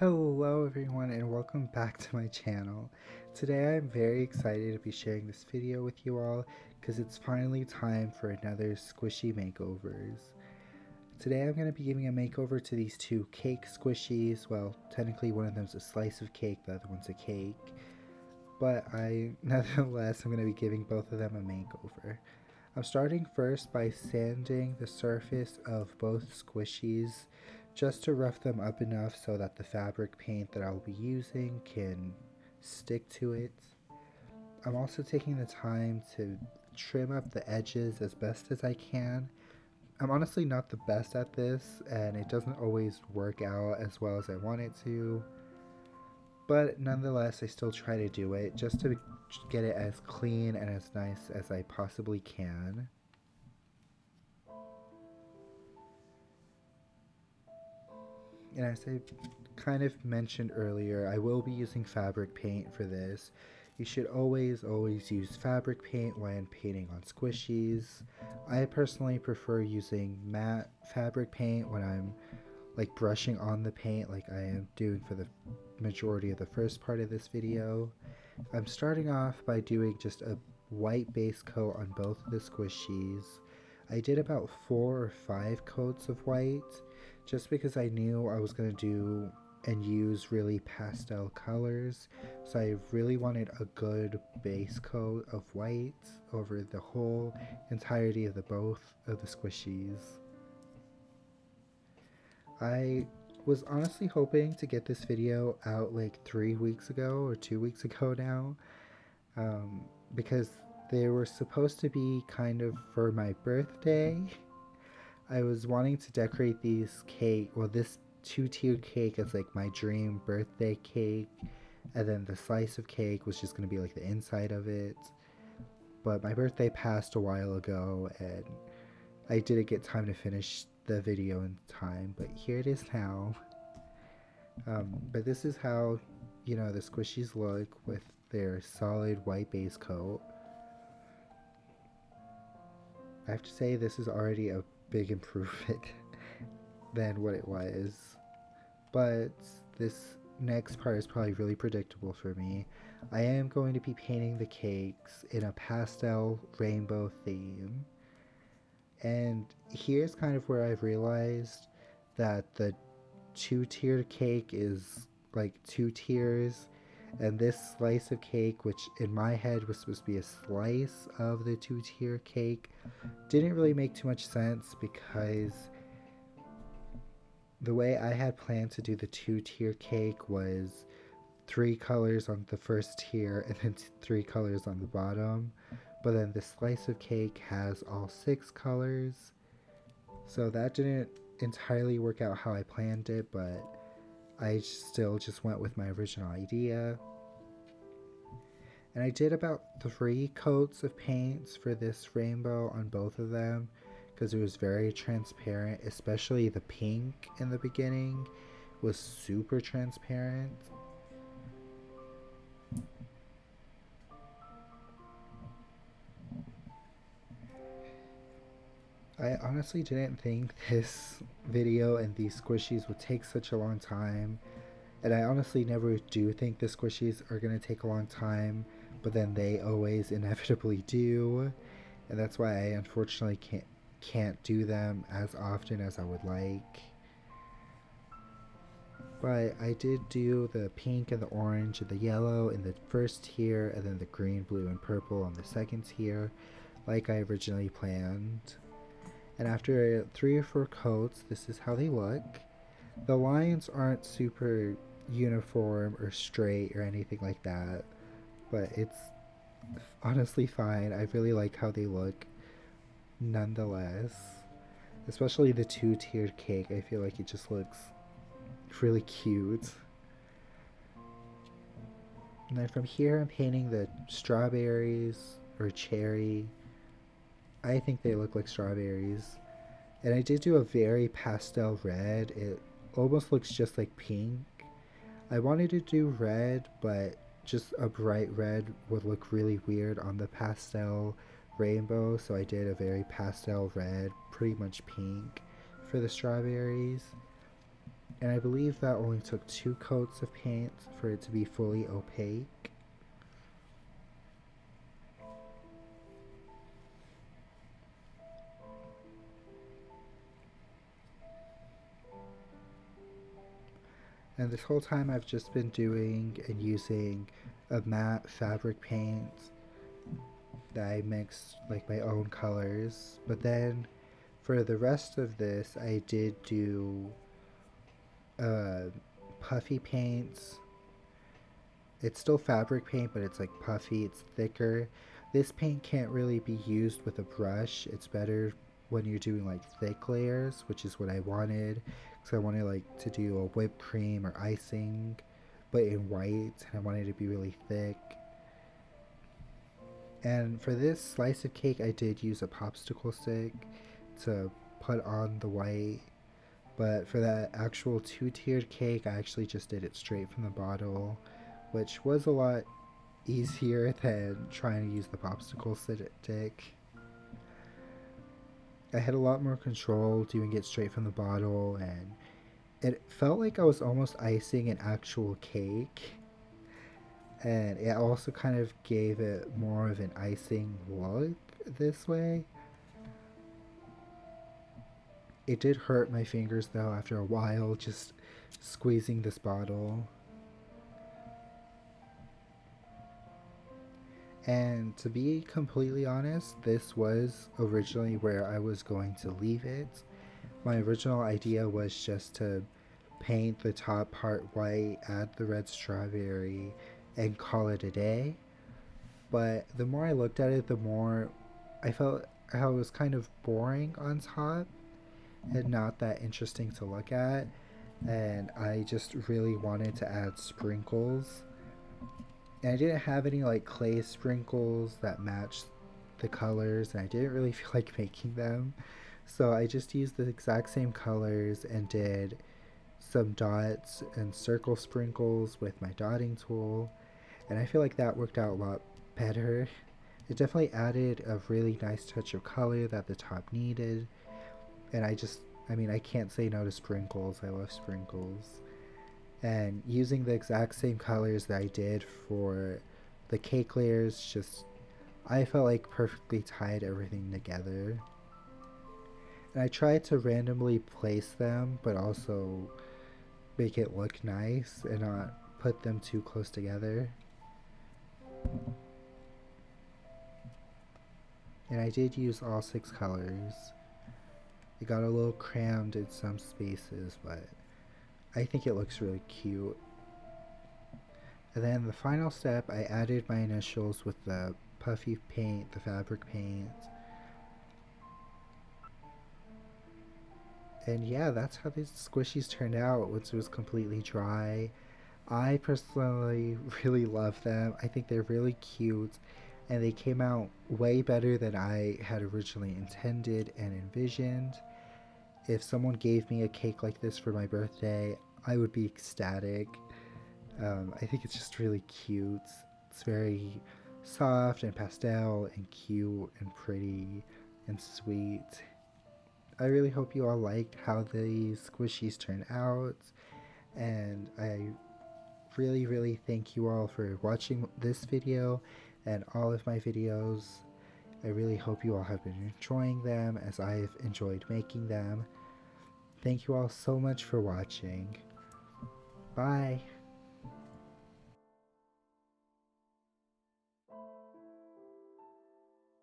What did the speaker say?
Hello everyone and welcome back to my channel. Today I'm very excited to be sharing this video with you all because it's finally time for another squishy makeovers. Today I'm going to be giving a makeover to these two cake squishies. Well, technically one of them's a slice of cake, the other one's a cake. But nonetheless, I'm going to be giving both of them a makeover. I'm starting first by sanding the surface of both squishies just to rough them up enough so that the fabric paint that I'll be using can stick to it. I'm also taking the time to trim up the edges as best as I can. I'm honestly not the best at this and it doesn't always work out as well as I want it to, but nonetheless I still try to do it just to get it as clean and as nice as I possibly can. And as I kind of mentioned earlier, I will be using fabric paint for this. You should always use fabric paint when painting on squishies. I personally prefer using matte fabric paint when I'm like brushing on the paint like I am doing for the majority of the first part of this video. I'm starting off by doing just a white base coat on both of the squishies. I did about 4 or 5 coats of white just because I knew I was going to do and use really pastel colors, so I really wanted a good base coat of white over the whole entirety of both of the squishies. I was honestly hoping to get this video out like 3 weeks ago or 2 weeks ago now, because they were supposed to be kind of for my birthday. I was wanting to decorate these cake, well, this two-tiered cake as like my dream birthday cake, and then the slice of cake was just going to be like the inside of it. But my birthday passed a while ago and I didn't get time to finish the video in time, but here it is now. But this is how, you know, the squishies look with their solid white base coat. I have to say this is already a big improvement than what it was, but this next part is probably really predictable for me. I am going to be painting the cakes in a pastel rainbow theme, and here's kind of where I've realized that the two-tiered cake is like 2 tiers, and this slice of cake, which in my head was supposed to be a slice of the 2-tier cake, didn't really make too much sense because the way I had planned to do the 2-tier cake was 3 colors on the first tier and then 3 colors on the bottom, but then the slice of cake has all 6 colors, so that didn't entirely work out how I planned it, but I still just went with my original idea. And I did about 3 coats of paints for this rainbow on both of them because it was very transparent, especially the pink in the beginning was super transparent. I honestly didn't think this video and these squishies would take such a long time, and I honestly never do think the squishies are going to take a long time, but then they always inevitably do, and that's why I unfortunately can't do them as often as I would like. But I did do the pink and the orange and the yellow in the first tier, and then the green, blue, and purple on the second tier, like I originally planned. And after 3 or 4 coats, this is how they look. The lines aren't super uniform or straight or anything like that, but it's honestly fine. I really like how they look nonetheless. Especially the 2-tiered cake, I feel like it just looks really cute. And then from here I'm painting the strawberries or cherry. I think they look like strawberries. And I did do a very pastel red. It almost looks just like pink. I wanted to do red, but just a bright red would look really weird on the pastel rainbow, so I did a very pastel red, pretty much pink, for the strawberries. And I believe that only took 2 coats of paint for it to be fully opaque. And this whole time I've just been doing and using a matte fabric paint that I mixed like my own colors. But then for the rest of this I did do puffy paints. It's still fabric paint, but it's like puffy, it's thicker. This paint can't really be used with a brush. It's better when you're doing like thick layers, which is what I wanted. Because I wanted like to do a whipped cream or icing, but in white, and I wanted it to be really thick. And for this slice of cake, I did use a popsicle stick to put on the white. But for that actual 2-tiered cake, I actually just did it straight from the bottle, which was a lot easier than trying to use the popsicle stick. I had a lot more control doing it straight from the bottle, and it felt like I was almost icing an actual cake. And it also kind of gave it more of an icing look this way. It did hurt my fingers though after a while, just squeezing this bottle. And to be completely honest, this was originally where I was going to leave it. My original idea was just to paint the top part white, add the red strawberry, and call it a day. But the more I looked at it, the more I felt how it was kind of boring on top and not that interesting to look at. And I just really wanted to add sprinkles. And I didn't have any like clay sprinkles that matched the colors, and I didn't really feel like making them. So I just used the exact same colors and did some dots and circle sprinkles with my dotting tool. And I feel like that worked out a lot better. It definitely added a really nice touch of color that the top needed. And I mean, I can't say no to sprinkles. I love sprinkles. And using the exact same colors that I did for the cake layers, just I felt like perfectly tied everything together. And I tried to randomly place them, but also make it look nice and not put them too close together. And I did use all 6 colors. It got a little crammed in some spaces, but I think it looks really cute. And then the final step, I added my initials with the puffy paint, the fabric paint. And yeah, that's how these squishies turned out once it was completely dry. I personally really love them. I think they're really cute, and they came out way better than I had originally intended and envisioned. If someone gave me a cake like this for my birthday, I would be ecstatic. I think it's just really cute. It's very soft and pastel and cute and pretty and sweet. I really hope you all liked how these squishies turned out, and I really thank you all for watching this video and all of my videos. I really hope you all have been enjoying them as I've enjoyed making them. Thank you all so much for watching. Bye!